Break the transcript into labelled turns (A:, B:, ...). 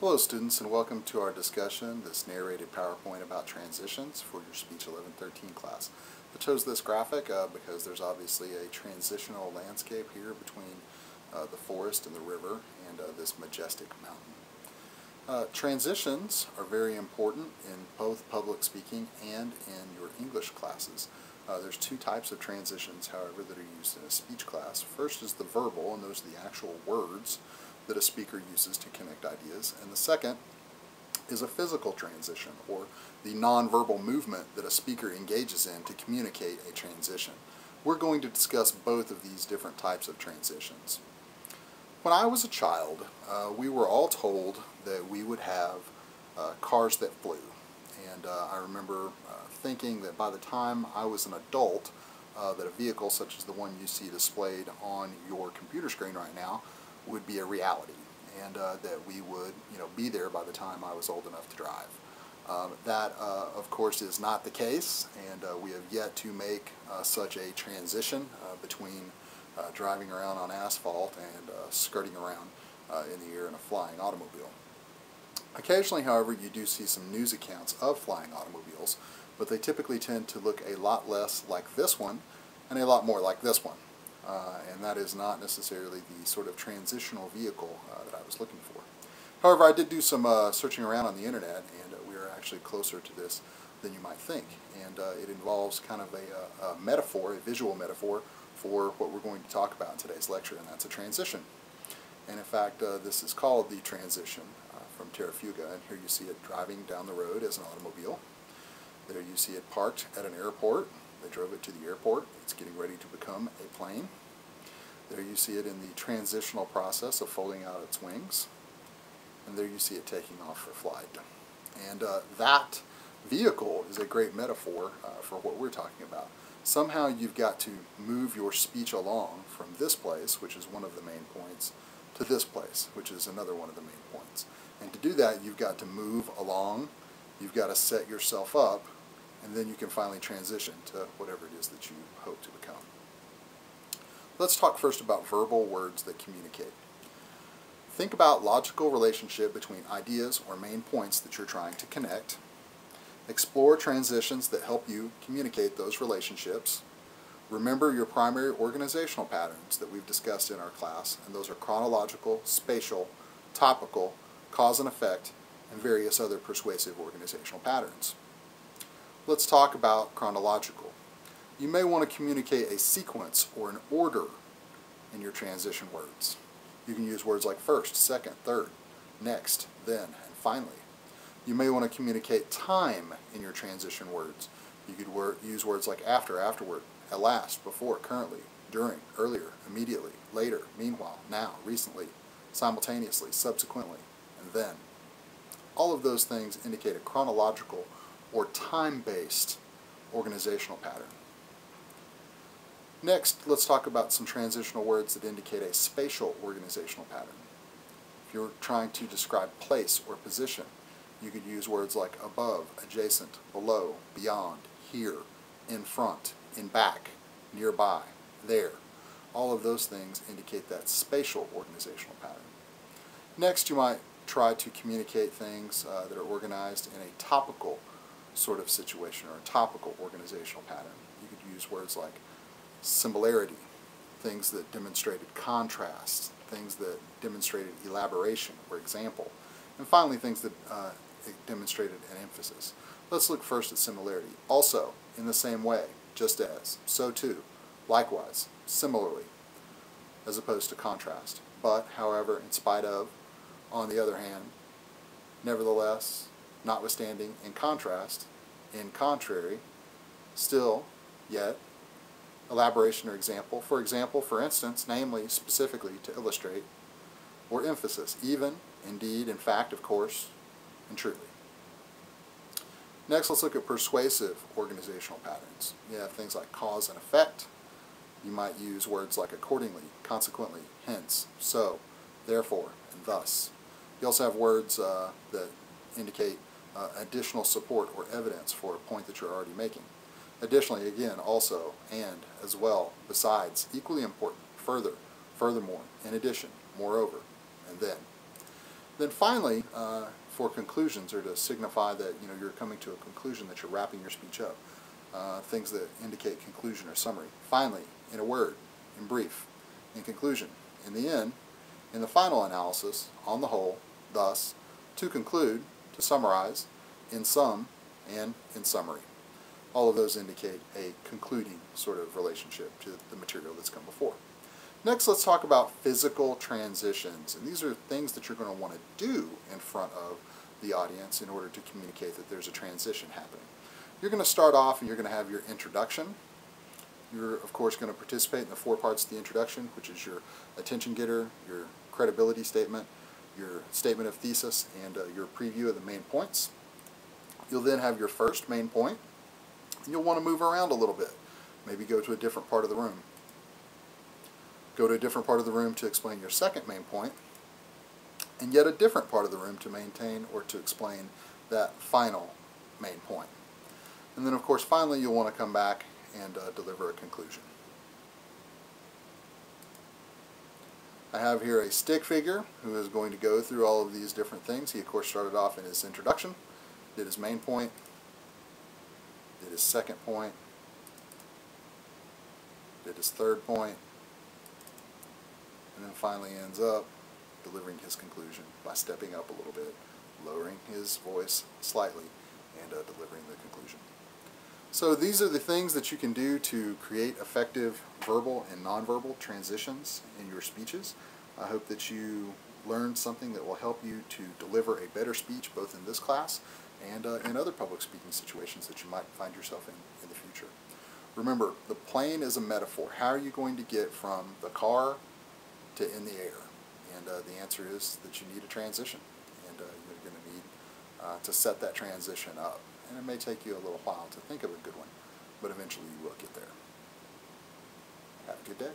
A: Hello students, and welcome to our discussion, this narrated PowerPoint about transitions for your Speech 1113 class. I chose this graphic because there's obviously a transitional landscape here between the forest and the river and this majestic mountain. Transitions are very important in both public speaking and in your English classes. There's two types of transitions, however, that are used in a speech class. First is the verbal, and those are the actual words that a speaker uses to connect ideas. And the second is a physical transition, or the nonverbal movement that a speaker engages in to communicate a transition. We're going to discuss both of these different types of transitions. When I was a child, we were all told that we would have cars that flew. And I remember thinking that by the time I was an adult, that a vehicle such as the one you see displayed on your computer screen right now would be a reality, and that we would be there by the time I was old enough to drive. That of course is not the case, and we have yet to make such a transition between driving around on asphalt and skirting around in the air in a flying automobile. Occasionally, however, you do see some news accounts of flying automobiles, but they typically tend to look a lot less like this one and a lot more like this one. And that is not necessarily the sort of transitional vehicle that I was looking for. However, I did do some searching around on the internet, and we are actually closer to this than you might think. And it involves kind of a metaphor, a visual metaphor, for what we're going to talk about in today's lecture, and that's a transition. And in fact, this is called the transition from Terra Fuga, and here you see it driving down the road as an automobile. There you see it parked at an airport. They drove it to the airport. It's getting ready to become a plane. There you see it in the transitional process of folding out its wings. And there you see it taking off for flight. And that vehicle is a great metaphor for what we're talking about. Somehow you've got to move your speech along from this place, which is one of the main points, to this place, which is another one of the main points. And to do that, you've got to move along, you've got to set yourself up, and then you can finally transition to whatever it is that you hope to become. Let's talk first about verbal words that communicate. Think about logical relationship between ideas or main points that you're trying to connect. Explore transitions that help you communicate those relationships. Remember your primary organizational patterns that we've discussed in our class, and those are chronological, spatial, topical, cause and effect, and various other persuasive organizational patterns. Let's talk about chronological. You may want to communicate a sequence or an order in your transition words. You can use words like first, second, third, next, then, and finally. You may want to communicate time in your transition words. You could use words like after, afterward, at last, before, currently, during, earlier, immediately, later, meanwhile, now, recently, simultaneously, subsequently, and then. All of those things indicate a chronological or time-based organizational pattern. Next, let's talk about some transitional words that indicate a spatial organizational pattern. If you're trying to describe place or position, you could use words like above, adjacent, below, beyond, here, in front, in back, nearby, there. All of those things indicate that spatial organizational pattern. Next, you might try to communicate things that are organized in a topical sort of situation, or a topical organizational pattern. You could use words like similarity, things that demonstrated contrast, things that demonstrated elaboration or example, and finally things that demonstrated an emphasis. Let's look first at similarity. Also, in the same way, just as, so too, likewise, similarly, as opposed to contrast. But, however, in spite of, on the other hand, nevertheless, notwithstanding, in contrast, in contrary, still, yet, elaboration or example, for instance, namely, specifically, to illustrate, or emphasis, even, indeed, in fact, of course, and truly. Next, let's look at persuasive organizational patterns. You have things like cause and effect. You might use words like accordingly, consequently, hence, so, therefore, and thus. You also have words that indicate additional support or evidence for a point that you're already making. Additionally, again, also, and, as well, besides, equally important, further, furthermore, in addition, moreover, and then. Then finally, for conclusions, or to signify that you're coming to a conclusion, that you're wrapping your speech up, things that indicate conclusion or summary. Finally, in a word, in brief, in conclusion, in the end, in the final analysis, on the whole, thus, to conclude, to summarize, in sum, and in summary. All of those indicate a concluding sort of relationship to the material that's come before. Next, let's talk about physical transitions. And these are things that you're going to want to do in front of the audience in order to communicate that there's a transition happening. You're going to start off and you're going to have your introduction. You're, of course, going to participate in the 4 parts of the introduction, which is your attention getter, your credibility statement, your statement of thesis, and your preview of the main points. You'll then have your first main point, and you'll want to move around a little bit. Maybe go to a different part of the room. Go to a different part of the room to explain your second main point, and yet a different part of the room to maintain or to explain that final main point. And then, of course, finally, you'll want to come back and deliver a conclusion. I have here a stick figure who is going to go through all of these different things. He, of course, started off in his introduction, did his main point, did his second point, did his third point, and then finally ends up delivering his conclusion by stepping up a little bit, lowering his voice slightly, and delivering the conclusion. So these are the things that you can do to create effective verbal and nonverbal transitions in your speeches. I hope that you learned something that will help you to deliver a better speech both in this class and in other public speaking situations that you might find yourself in the future. Remember, the plane is a metaphor. How are you going to get from the car to in the air? And the answer is that you need a transition, and you're going to need to set that transition up. And it may take you a little while to think of a good one, but eventually you will get there. Have a good day.